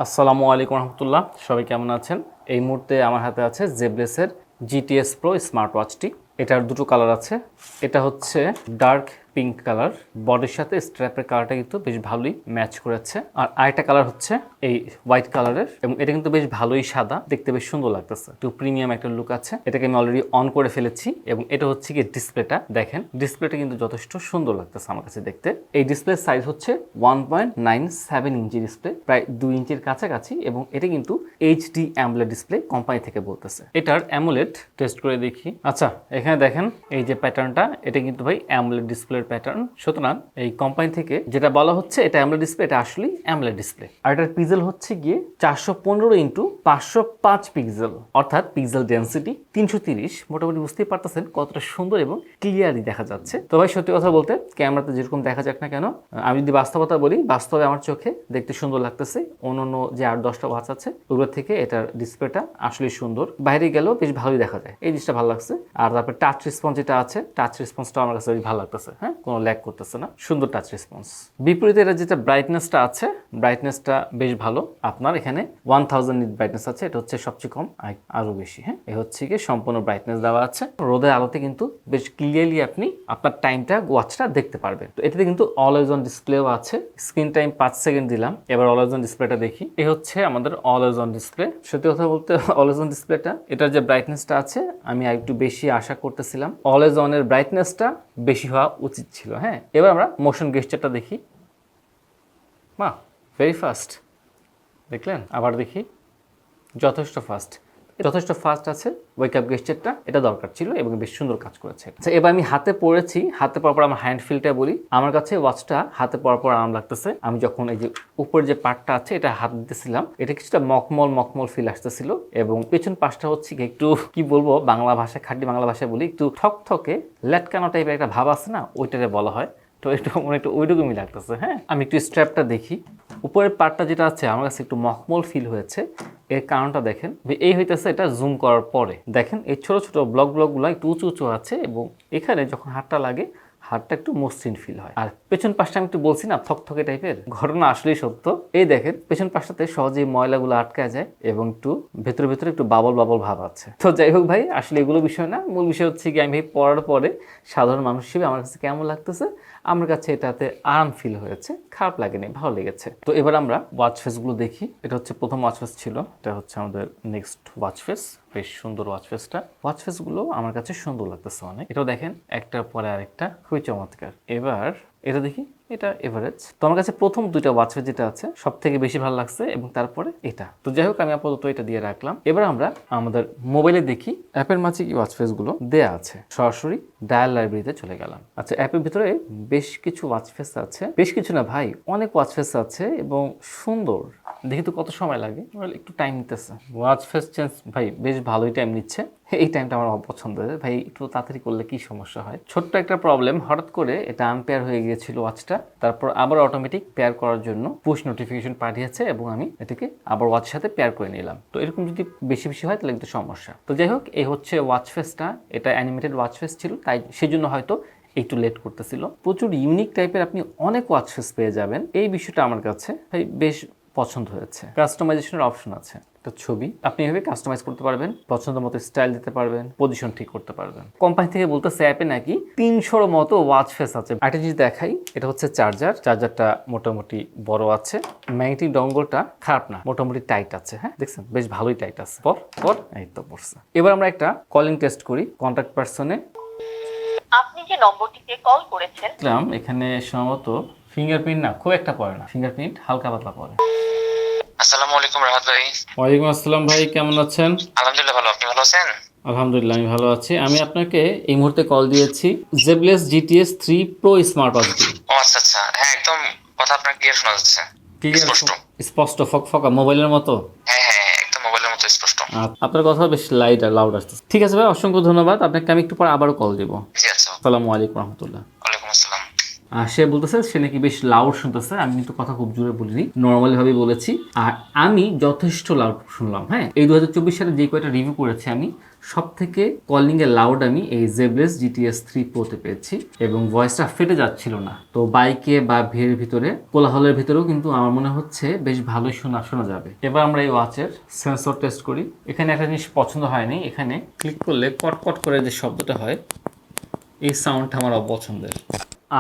আসসালামু আলাইকুম রহমতুল্লাহ, সবাই কেমন আছেন? এই মুহূর্তে আমার হাতে আছে জেবলেসের GTS প্রো স্মার্ট ওয়াচটি। এটার দুটো কালার আছে। এটা হচ্ছে ডার্ক পিঙ্ক কালার, বডির সাথে স্ট্র্যাপের কালারটা কিন্তু বেশ ভালোই ম্যাচ করেছে। আর আরেকটা কালার হচ্ছে এই হোয়াইট কালারের, এবং এটা কিন্তু বেশ ভালোই সাদা, দেখতে বেশ সুন্দর লাগতেছে, একটু প্রিমিয়াম একটা লুক আছে। এটাকে আমি অলরেডি অন করে ফেলেছি এবং এটা হচ্ছে কি ডিসপ্লেটা দেখেন, ডিসপ্লেটা কিন্তু যথেষ্ট সুন্দর লাগতেছে আমার কাছে দেখতে। এই ডিসপ্লের সাইজ হচ্ছে 1.97 ইঞ্চি ডিসপ্লে, প্রায় 2 ইঞ্চির কাছাকাছি, এবং এটা কিন্তু HD অ্যামোলেড ডিসপ্লে কোম্পানি থেকে বলতেছে। এটার অ্যামোলেড টেস্ট করে দেখি। আচ্ছা, এখানে দেখেন এই যে প্যাটার্নটা, এটা কিন্তু ভাই অ্যামোলেড ডিসপ্লের প্যাটার্ন। সুতরাং এই কোম্পানি থেকে যেটা বলা হচ্ছে এটা অ্যামোলেড ডিসপ্লে, এটা আসলে অ্যামোলেড ডিসপ্লে। আর এটার পিক্সেল হচ্ছে গিয়ে 415 ইন্টু 505 পিক্সেল, অর্থাৎ পিক্সেল ডেন্সিটি 330। মোটামুটি বুঝতেই পারতেছেন কতটা সুন্দর এবং ক্লিয়ারলি দেখা যাচ্ছে। তো ভাই সত্যি কথা বলতে ক্যামেরাতে যেরকম দেখা যাক না কেন, আমি যদি বাস্তবতা বলি, বাস্তবে আমার চোখে দেখতে সুন্দর লাগতেছে। অন্য যে 8-10টা ওয়াচ আছে ওগুলোর থেকে এটার ডিসপ্লেটা আসলে সুন্দর, বাইরে গেলেও বেশ ভালোই দেখা যায়, এই জিনিসটা ভালো লাগছে। আর তারপরে টাচ রেসপন্স যেটা আছে, টাচ রেসপন্সটা আমার কাছে ভালো লাগতেছে। হ্যাঁ, কোনো ল্যাগ করতেছে না, সুন্দর টাচ রেসপন্স। বিপরীতে এটা যেটা ব্রাইটনেসটা আছে, ব্রাইটনেসটা বেশ ভালো। আপনার এখানে 1000 নিট ব্রাইটনেস আছে, এটা হচ্ছে সবচেয়ে কম, আরো বেশি। হ্যাঁ, এই হচ্ছে কি সম্পূর্ণ ব্রাইটনেস দেওয়া আছে। রোদের আলোতে কিন্তু বেশ ক্লিয়ারলি আপনি আপনার টাইমটা ওয়াচটা দেখতে পারবেন। তো এটাতে কিন্তু অলওয়েজ অন ডিসপ্লেও আছে। স্ক্রিন টাইম 5 সেকেন্ড দিলাম, এবার অলওয়েজ অন ডিসপ্লেটা দেখি। এই হচ্ছে আমাদের অলওয়েজ অন ডিসপ্লে। সত্যি কথা বলতে অলওয়েজ অন ডিসপ্লেটা, এটার যে ব্রাইটনেসটা আছে আমি একটু বেশি আশা করতেছিলাম। অলওয়েজ অনের ব্রাইটনেসটা বেশি হওয়া উচিত ছিল। হ্যাঁ, এবার আমরা মোশন গেস্টারটা দেখি। বাহ, ভেরি ফাস্ট। দেখলেন? আবার দেখি, যথেষ্ট ফাস্ট, যথেষ্ট ফাস্ট আছে। ওয়েক আপ গেস্টারটা এটা দরকার ছিল এবং বেশ সুন্দর কাজ করেছে। আচ্ছা, এবার আমি হাতে পরেছি, হাতে পরার পর আমার হ্যান্ড ফিলটা বলি। আমার কাছে ওয়াচটা হাতে পরার পর আরাম লাগতেছে। আমি যখন এই যে উপরের যে পার্টটা আছে এটা হাত দিতেছিলাম, এটা কিছুটা মখমল ফিল আসতেছিল, এবং পেছন পাশটা হচ্ছে একটু কি বলবো, বাংলা ভাষায়, খাঁটি বাংলা ভাষায় বলি, একটু ঠকঠকে ল্যাটকানো টাইপের একটা ভাব আছে না, ওইটারে বলা হয়। তো এটা মনে একটু ওইরকমই লাগতেছে। হ্যাঁ, আমি একটু স্ট্র্যাপটা দেখি। উপরের পার্টটা যেটা আছে আমার কাছে একটু মখমল ফিল হয়েছে। এর কারণটা দেখেন, এই হইতেছে এটা জুম করার পরে দেখেন এই ছোট ছোট ব্লকগুলো একটু উঁচু উঁচু আছে, এবং এখানে যখন হাতটা লাগে হাতটা একটু মসৃণ ফিল হয়। আর পেছন পাশটা আমি একটু বলছি না থকথকে টাইপের, ঘটনা আসলেই সত্য। এই দেখেন পেছন পাশটাতে সহজেই ময়লাগুলো আটকা যায় এবং একটু ভেতরে ভেতরে একটু বাবল ভাব আছে। তো যাই হোক ভাই, আসলে এগুলো বিষয় না, মূল বিষয় হচ্ছে কি আমি পড়ার পরে সাধারণ মানুষ হিসেবে আমার কাছে কেমন লাগতেছে। আমার কাছে এটাতে আরাম ফিল হয়েছে, খারাপ লাগেনি, ভালো লেগেছে। তো এবার আমরা ওয়াচ ফেসগুলো দেখি। এটা হচ্ছে প্রথম ওয়াচ ফেস ছিল, এটা হচ্ছে আমাদের নেক্সট ওয়াচ ফেস। বেশ সুন্দর ওয়াচ ফেসটা। ওয়াচ ফেসগুলো আমার কাছে সুন্দর লাগতেছে অনেক। এটাও দেখেন একটার পরে আরেকটা খুবই চমৎকার। এবার এটা দেখি, এটা এভারেজ। তো আমার কাছে প্রথম দুইটা ওয়াচ ফেস যেটা আছে সব থেকে বেশি ভালো লাগছে, এবং তারপরে এটা। তো যাই হোক, আমি আপাতত এটা দিয়ে রাখলাম। এবার আমরা আমাদের মোবাইলে দেখি অ্যাপের মাঝে কি ওয়াচ ফেসগুলো দেয়া আছে। সরাসরি ডায়াল লাইব্রেরিতে চলে গেলাম। আচ্ছা, অ্যাপের ভিতরে বেশ কিছু ওয়াচ ফেস আছে, বেশ কিছু না ভাই, অনেক ওয়াচ ফেস আছে এবং সুন্দর। দেখি তো কত সময় লাগে, একটু টাইম নিতেছে। ওয়াচ ফেস চেঞ্জ ভাই বেশ ভালোই টাইম নিচ্ছে। এই টাইমটা আমার অপছন্দ ভাই, একটু তাড়াতাড়ি করলে কি সমস্যা হয়। ছোট্ট একটা প্রবলেম, হঠাৎ করে এটা আনপেয়ার হয়ে গিয়েছিল ওয়াচটা, তারপর আবার অটোমেটিক পেয়ার করার জন্য পুশ নোটিফিকেশন পাঠিয়েছে, এবং আমি এটাকে আবার ওয়াচের সাথে পেয়ার করে নিলাম। তো এরকম যদি বেশি হয় তাহলে একটু সমস্যা। তো যাই হোক, এই হচ্ছে ওয়াচ ফেসটা। এটা অ্যানিমেটেড ওয়াচ ফেস ছিল, তাই সেই জন্য হয়তো একটু লেট করতেছিল। প্রচুর ইউনিক টাইপের আপনি অনেক ওয়াচ ফেস পেয়ে যাবেন, এই বিষয়টা আমার কাছে ভাই বেশ পছন্দ হয়েছে। কাস্টমাইজেশনের অপশন আছে, একটা ছবি আপনি এভাবে কাস্টমাইজ করতে পারবেন, পছন্দ মতো স্টাইল দিতে পারবেন, পজিশন ঠিক করতে পারবেন। কোম্পানি থেকে বলতেছে অ্যাপে নাকি 300 মতো ওয়াচ ফেস আছে। একটা জিনিস দেখাই, এটা হচ্ছে চার্জারটা মোটামুটি বড় আছে। ম্যাগনেটিক ডঙ্গলটা খারাপ না, মোটামুটি টাইট আছে। হ্যাঁ, দেখছেন বেশ ভালোই টাইট আছে। পর এই তো পড়ছে। এবার আমরা একটা কলিং টেস্ট করি। কন্ট্যাক্ট পারসনে আপনি যে নম্বরটিতে কল করেছেন, এখানে সম্ভবত ফিঙ্গারপ্রিন্ট না, খুব একটা পড়ে না, ফিঙ্গারপ্রিন্ট হালকা পাতলা পড়ে। আসসালামু আলাইকুম রাহাত ভাই। ওয়ালাইকুম আসসালাম ভাই, কেমন আছেন? আলহামদুলিল্লাহ ভালো, আপনি ভালো আছেন? আলহামদুলিল্লাহ, আমি ভালো আছি। আমি আপনাকে এই মুহূর্তে কল দিয়েছি Zeblaze GTS 3 pro smart watch দিয়ে। ও আচ্ছা আচ্ছা, হ্যাঁ একদম কথা আপনার ক্লিয়ার শোনা যাচ্ছে, ক্লিয়ার, স্পষ্ট। স্পষ্ট, ফকফকা, মোবাইলের মতো। হ্যাঁ হ্যাঁ হ্যাঁ, একদম মোবাইলের মতো স্পষ্ট। আপনার কথা বেশ লাইট আর লাউড আসছে। ঠিক আছে ভাই, অসংখ্য ধন্যবাদ আপনাকে। আমি একটু পর আবারও কল দিব। জি আচ্ছা। আসসালামু আলাইকুম রহমতুল্লাহ। ওয়ালাইকুম আসসালাম। আর সে বলতেছে সে নাকি বেশ লাউড শুনতেছে। আমি কিন্তু কথা খুব জোরে বলিনি, নর্মালি ভাবে বলেছি। আর আমি যথেষ্ট লাউড শুনলাম। হ্যাঁ, এই 2024 সালে যে কয়টা রিভিউ করেছি আমি, সব থেকে কলিং এ লাউড আমি এই Zeblaze GTS 3 Pro তে পেয়েছি এবং ভয়েসটা ফেটে যাচ্ছিল না। তো বাইকে বা ভিড়ের ভিতরে, কোলাহলের ভিতরেও কিন্তু আমার মনে হচ্ছে বেশ ভালোই শোনা যাবে। এবার আমরা এই ওয়াচের সেন্সর টেস্ট করি। এখানে একটা জিনিস পছন্দ হয়নি, এখানে ক্লিক করলে কট করে যে শব্দটা হয়, এই সাউন্ডটা আমার অপছন্দের।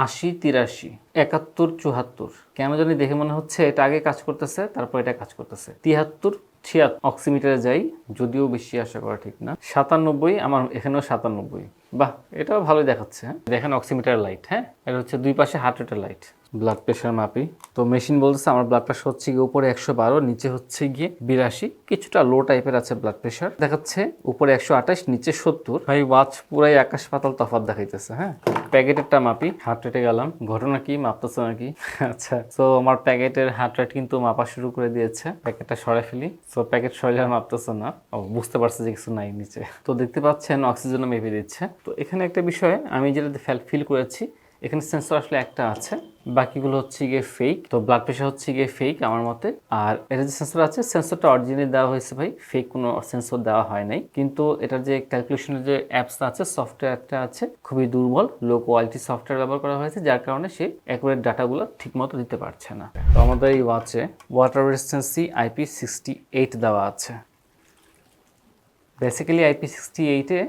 80, 83, 71, 74, কেন জানি দেখে মনে হচ্ছে এটা আগে কাজ করতেছে, তারপর এটা কাজ করতেছে। 73, 76 অক্সিমিটারে যাই, যদিও বেশি আশা করা ঠিক না। 97, আমার এখানেও 97। বাহ, এটাও ভালোই দেখাচ্ছে। হ্যাঁ, দেখেন অক্সিমিটার লাইট। হ্যাঁ, এটা হচ্ছে দুই পাশে হার্ট রেটের লাইট। ব্লাড প্রেশার মাপি, তো মেশিন বলতেছে আমার ব্লাড প্রেশার হচ্ছে গিয়ে উপরে 112, নিচে হচ্ছে গিয়ে 82, কিছুটা লো টাইপের আছে ব্লাড প্রেশার। দেখাচ্ছে উপরে 128, নিচে 70। ভাই ওয়াচ পুরাই আকাশ পাতাল তফাৎ দেখাইতেছে। হ্যাঁ, প্যাকেটেরটা মাপি, হার্ট রেটে গেলাম, ঘটনা কি মাপতেছে নাকি? আচ্ছা, তো আমার প্যাকেটের হার্ট রেট কিন্তু মাপা শুরু করে দিয়েছে। প্যাকেটটা সরাই ফেলি। তো প্যাকেট সরাইলে আর মাপতেছে না। ও, বুঝতে পারছে যে কিছু নাই নিচে। তো দেখতে পাচ্ছেন অক্সিজেনও মেপে দিচ্ছে। তো এখানে একটা বিষয় আমি যেটা ফিল করেছি, এখানে সেন্সর আসলে একটা আছে, বাকিগুলো হচ্ছে গিয়ে ফেক। তো ব্লাড প্রেশার হচ্ছে গিয়ে ফেক আমার মতে। আর এটা যে সেন্সর আছে, সেন্সরটা অরিজিনালি দেওয়া হয়েছে ভাই, ফেক কোনো সেন্সর দেওয়া হয় নাই। কিন্তু এটার যে ক্যালকুলেশনের যে অ্যাপস আছে, সফটওয়্যারটা আছে, খুবই দুর্বল, লো কোয়ালিটি সফটওয়্যার ব্যবহার করা হয়েছে, যার কারণে সে অ্যাকুরেট ডাটাগুলো ঠিকমতো দিতে পারছে না। তো আমাদের এই ওয়াচে ওয়াটার রেজিস্ট্যান্সি IP68 দেওয়া আছে। বেসিক্যালি IP68-এ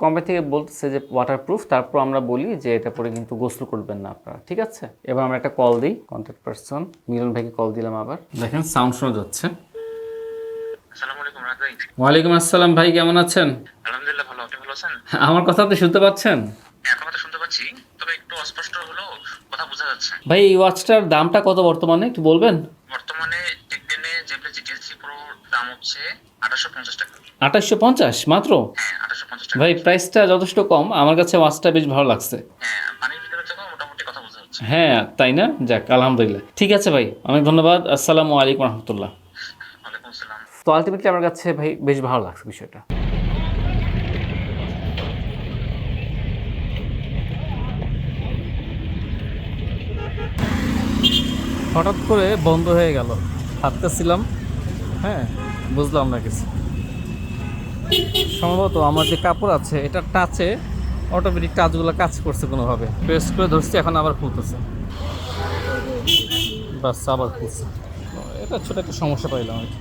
কোম্পানি থেকে বলতেছে যে ওয়াটারপ্রুফ, তারপর আমরা বলি যে এটা পরে কিন্তু গোসল করবেন না আপনারা, ঠিক আছে? এবার আমরা একটা কল দিই, কন্ট্যাক্ট পারসন মিলন ভাইকে কল দিলাম। আবার দেখেন সাউন্ড শোনা যাচ্ছে। আসসালামু আলাইকুম রাহাত ভাই। ওয়ালাইকুম আসসালাম ভাই, কেমন আছেন? আলহামদুলিল্লাহ ভালো, আপনি ভালো আছেন? আমার কথা আপনি শুনতে পাচ্ছেন? হ্যাঁ, আপনার কথা শুনতে পাচ্ছি, তবে একটু অস্পষ্ট হলেও কথা বোঝা যাচ্ছে। ভাই এই ওয়াচটার দামটা কত বর্তমানে একটু বলবেন? বর্তমানে টেকডেনে Zeblaze GTS 3 Pro দাম হচ্ছে 2850 টাকা। 2850 মাত্র? হ্যাঁ, 2850 টাকা। ভাই প্রাইসটা যথেষ্ট কম, আমার কাছে ওয়াচটা বেশ ভালো লাগছে। হ্যাঁ, পানির ভিতরে থেকে মোটামুটি কথা বোঝা যাচ্ছে। হ্যাঁ তাই না? যাক আলহামদুলিল্লাহ, ঠিক আছে ভাই, অনেক ধন্যবাদ। আসসালামু আলাইকুম রহমতুল্লাহ। ওয়ালাইকুম আসসালাম। তো আলটিমেটলি আমার কাছে ভাই বেশ ভালো লাগছে বিষয়টা। হঠাৎ করে বন্ধ হয়ে গেল, ভাবতেছিলাম। হ্যাঁ, বুঝলাম না কিছু। সম্ভবত আমার যে কাপড় আছে এটা টাচে অটোমেটিক টাচগুলো কাজ করছে কোনোভাবে, প্রেস করে ধরছি, এখন আবার খুলতেছে। বাস, আবার খুলছে। এটা ছোট একটা সমস্যা পাইলাম আর কি।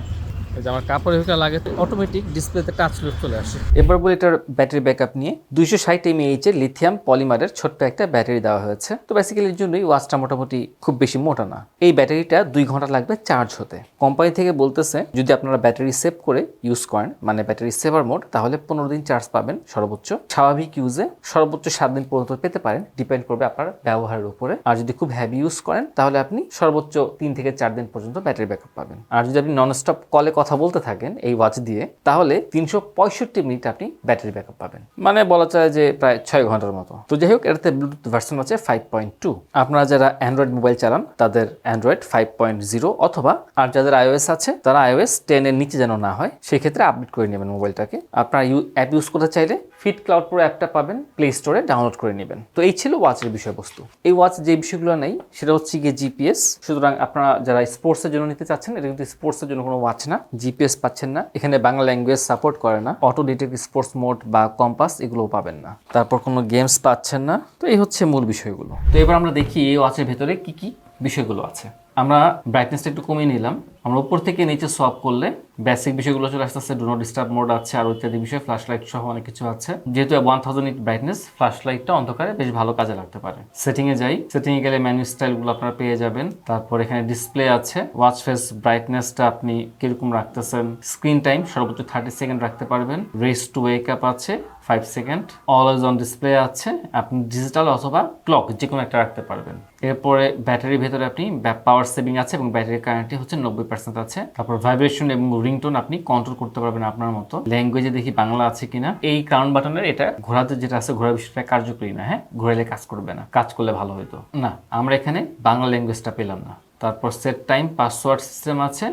এই যে আমার কাপড়ের ভিতরে লাগে অটোমেটিক ডিসপ্লেতে টাচ লুক চলে আসে। এবার বলি এটার ব্যাটারি ব্যাকআপ নিয়ে। 260 mAh এর লিথিয়াম পলিমারের ছোট্ট একটা ব্যাটারি দেওয়া হয়েছে। তো বেসিক্যালি এর জন্যই ওয়াচটা মোটামুটি খুব বেশি মোটা না। এই ব্যাটারিটা 2 ঘন্টা লাগবে চার্জ হতে। কোম্পানি থেকে বলতেছে যদি আপনারা ব্যাটারি সেভ করে ইউজ করেন, মানে ব্যাটারি সেভার মোড, তাহলে 15 দিন চার্জ পাবেন সর্বোচ্চ। স্বাভাবিক ইউজে সর্বোচ্চ 7 দিন পর্যন্ত পেতে পারেন, ডিপেন্ড করবে আপনার ব্যবহারের উপরে। আর যদি খুব হেভি ইউজ করেন তাহলে আপনি সর্বোচ্চ 3 থেকে 4 দিন পর্যন্ত ব্যাটারি ব্যাকআপ পাবেন। আর যদি আপনি ননস্টপ কলে কথা বলতে থাকেন এই ওয়াচ দিয়ে, তাহলে 365 মিনিট আপনি ব্যাটারি ব্যাকআপ পাবেন, মানে বলা যায় যে প্রায় 6 ঘন্টার মতো। তো যাই হোক, এটাতে ব্লুটুথ ভার্সন আছে 5.2। আপনারা যারা অ্যান্ড্রয়েড মোবাইল চালান তাদের অ্যান্ড্রয়েড 5.0, অথবা আর যাদের iOS আছে তারা iOS 10 এর নিচে যেন না হয়, সেই ক্ষেত্রে আপডেট করে নেবেন মোবাইলটাকে। আপনারা অ্যাপ ইউজ করতে চাইলে ফিট ক্লাউড প্রো অ্যাপটা পাবেন, প্লে স্টোরে ডাউনলোড করে নেবেন। তো এই ছিল ওয়াচের বিষয়বস্তু। এই ওয়াচ যে বিষয়গুলো নেই সেটা হচ্ছে গিয়ে জিপিএস। সুতরাং আপনারা যারা স্পোর্টসের জন্য নিতে চাচ্ছেন, এটা কিন্তু স্পোর্টসের জন্য কোনো ওয়াচ না, জিপিএস পাচ্ছেন না, এখানে বাংলা ল্যাঙ্গুয়েজ সাপোর্ট করে না, অটো ডিটেক্ট স্পোর্টস মোড বা কম্পাস এগুলোও পাবেন না, তারপর কোনো গেমস পাচ্ছেন না। তো এই হচ্ছে মূল বিষয়গুলো। তো এবার আমরা দেখি এই ওয়াচের ভেতরে কি কি বিষয়গুলো আছে। আমরা ব্রাইটনেসটা একটু কমিয়ে নিলাম। আমরা উপর থেকে নিচে সোয়াপ করলে বেসিক বিষয়গুলো চলে আসতেছে, ডু নট ডিস্টার্ব মোড আছে, আর ইত্যাদি বিষয়, ফ্ল্যাশ লাইট সহ অনেক কিছু আছে। যেহেতু 1000 নিট ব্রাইটনেস, ফ্ল্যাশ লাইটটা অন্ধকারে বেশ ভালো কাজে লাগতে পারে। সেটিংয়ে যাই, সেটিংয়ে গেলে মেনু স্টাইলগুলো আপনারা পেয়ে যাবেন। তারপর এখানে ডিসপ্লে আছে, ওয়াচ ফেস ব্রাইটনেসটা আপনি কিরকম রাখতেছেন, স্ক্রিন টাইম সর্বোচ্চ 30 সেকেন্ড রাখতে পারবেন, রেস টু ওয়েক আপ আছে 5 সেকেন্ড, অলওয়েজ অন ডিসপ্লে আছে, আপনি ডিজিটাল অথবা ক্লক যে কোনো একটা রাখতে পারবেন। এরপরে ব্যাটারির ভেতরে আপনি পাওয়ার সেভিং আছে এবং ব্যাটারির কারেন্টটি হচ্ছে 90% আছে। তারপর ভাইব্রেশন এবং রিংটোন আপনি কন্ট্রোল করতে পারবেন আপনার মতো। ল্যাঙ্গুয়েজে দেখি বাংলা আছে কিনা। এই ক্রাউন বাটনের এটা ঘোরাতে যেটা আছে, ঘোরা বিষয়টা কার্যকরী না। হ্যাঁ, ঘোরালে কাজ করবে না, কাজ করলে ভালো হতো না। আমরা এখানে বাংলা ল্যাঙ্গুয়েজটা পেলাম না। তারপর সেট টাইম, পাসওয়ার্ড সিস্টেম আছে,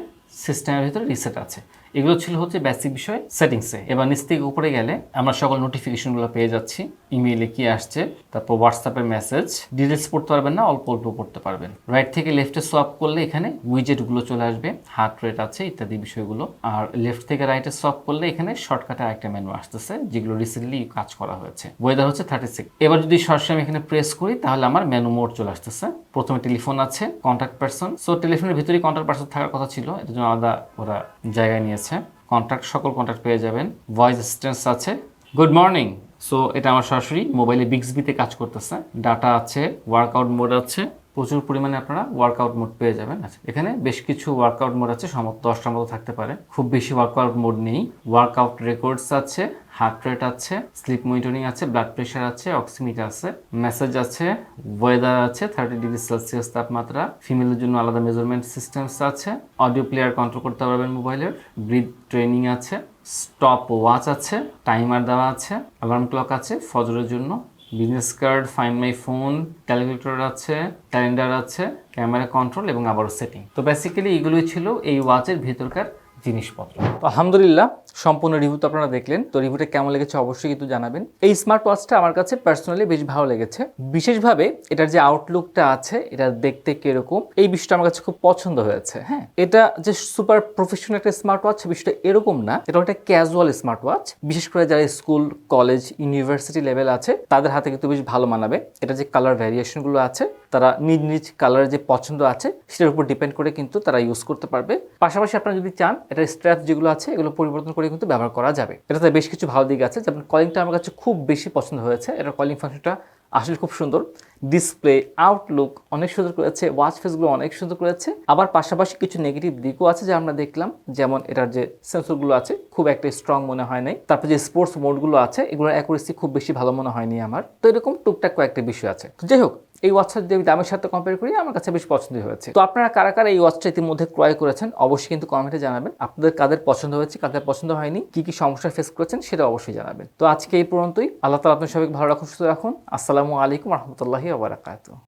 সিস্টেমের ভিতরে রিসেট আছে। এগুলো ছিল হচ্ছে বেসিক বিষয় সেটিংসে। এবার নিচ থেকে উপরে গেলে আমরা সকল নোটিফিকেশনগুলো পেয়ে যাচ্ছি, ইমেইলে কি আসছে, তারপর হোয়াটসঅ্যাপের মেসেজ। ডিটেলস পড়তে পারবেন না, অল্প অল্প পড়তে পারবেন। রাইট থেকে লেফটে সোয়াপ করলে এখানে উইজেটগুলো চলে আসবে, হার্ট রেট আছে ইত্যাদি বিষয়গুলো। আর লেফট থেকে রাইটে সোয়াপ করলে এখানে শর্টকাটে আরেকটা মেনু আসতেছে, যেগুলো রিসেন্টলি কাজ করা হয়েছে। ওয়েদার হচ্ছে 36। এবার যদি সরাসরি আমি এখানে প্রেস করি তাহলে আমার মেনু মোড চলে আসতেছে। প্রথমে টেলিফোন আছে, কন্ট্যাক্ট পারসন। সো টেলিফোনের ভিতরেই কন্ট্যাক্ট পারসন থাকার কথা ছিল, এটার জন্য আলাদা ওরা জায়গায় নিয়েছে। কন্ট্যাক্ট, সকল কন্ট্যাক্ট পেয়ে যাবেন। ভয়েস অ্যাসিস্ট্যান্স আছে, গুড মর্নিং। সো এটা আমার সরাসরি মোবাইলে বিক্সবিতে কাজ করতেছে। ডাটা আছে, ওয়ার্কআউট মোড আছে, প্রচুর পরিমাণে আপনারা ওয়ার্কআউট মোড পেয়ে যাবেন। আচ্ছা, এখানে বেশ কিছু ওয়ার্কআউট মোড আছে, সম্ভবত 10টার মতো থাকতে পারে, খুব বেশি ওয়ার্কআউট মোড নেই। ওয়ার্কআউট রেকর্ডস আছে, হার্ট রেট আছে, স্লিপ মনিটরিং আছে, ব্লাড প্রেশার আছে, অক্সিমিটার আছে, মেসেজ আছে, ওয়েদার আছে, 30°C তাপমাত্রা, ফিমেলের জন্য আলাদা মেজারমেন্ট সিস্টেমস আছে, অডিও প্লেয়ার কন্ট্রোল করতে পারবেন মোবাইলের, ব্রিথ ট্রেনিং আছে, স্টপ ওয়াচ আছে, টাইমার দেওয়া আছে, অ্যালার্ম ক্লক আছে ফজরের জন্য, business card, find my phone, calculator আছে, ক্যালেন্ডার আছে, ক্যামেরা কন্ট্রোল এবং আবারও সেটিং। তো বেসিক্যালি এগুলোই ছিল এই ওয়াচের ভেতরকার জিনিসপত্র। তো আলহামদুলিল্লাহ সম্পূর্ণ রিভিউ তো আপনারা দেখলেন। তো রিভিউটা কেমন লেগেছে অবশ্যই কিন্তু জানাবেন। এই স্মার্ট ওয়াচটা আমার কাছে পার্সোনালি বেশ ভালো লেগেছে, বিশেষভাবে এটার যে আউটলুকটা আছে, এটা দেখতে কিরকম, এই বিষয়টা আমার কাছে খুব পছন্দ হয়েছে। হ্যাঁ, এটা যে সুপার প্রফেশনাল একটা স্মার্ট ওয়াচ বিষয়টা এরকম না, এটা একটা ক্যাজুয়াল স্মার্ট ওয়াচ। বিশেষ করে যারা স্কুল, কলেজ, ইউনিভার্সিটি লেভেল আছে তাদের হাতে কিন্তু বেশ ভালো মানাবে। এটা যে কালার ভ্যারিয়েশনগুলো আছে, তারা নিজ নিজ কালারের যে পছন্দ আছে সেটার উপর ডিপেন্ড করে কিন্তু তারা ইউজ করতে পারবে। পাশাপাশি আপনারা যদি চান এটার স্ট্র্যাপ যেগুলো আছে এগুলো পরিবর্তন করে কিন্তু ব্যবহার করা যাবে। এটাতে বেশ কিছু ভালো দিক আছে, যেমন কলিংটা আমার কাছে খুব বেশি পছন্দ হয়েছে। এটার কলিং ফাংশনটা আসলে খুব সুন্দর, ডিসপ্লে, আউটলুক অনেক সুন্দর করেছে, ওয়াচ ফেসগুলো অনেক সুন্দর করেছে। আবার পাশাপাশি কিছু নেগেটিভ দিকও আছে যা আমরা দেখলাম, যেমন এটার যে সেন্সরগুলো আছে খুব একটা স্ট্রং মনে হয় নাই। তারপর যে স্পোর্টস মোডগুলো আছে এগুলোর অ্যাকুরেসি খুব বেশি ভালো মনে হয়নি আমার। তো এরকম টুকটাক কয়েকটা বিষয় আছে। তো যাই হোক, এই ওয়াচটা যদি আমি দামের সাথে কম্পেয়ার করি আমার কাছে বেশ পছন্দ হয়েছে। তো আপনারা কারা কারা এই ওয়াচটা ইতিমধ্যে ক্রয় করেছেন অবশ্যই কিন্তু কমেন্টে জানাবেন। আপনাদের কাদের পছন্দ হয়েছে, কাদের পছন্দ হয়নি, কি কি সমস্যা ফেস করেছেন সেটা অবশ্যই জানাবেন। তো আজকে এই পর্যন্তই। আল্লাহ তাআলা আপনাদের সবাইকে ভালো রাখুন, সুস্থ রাখুন। আসসালামু আলাইকুম রহমতুল্লাহি ওয়া বারাকাতুহু।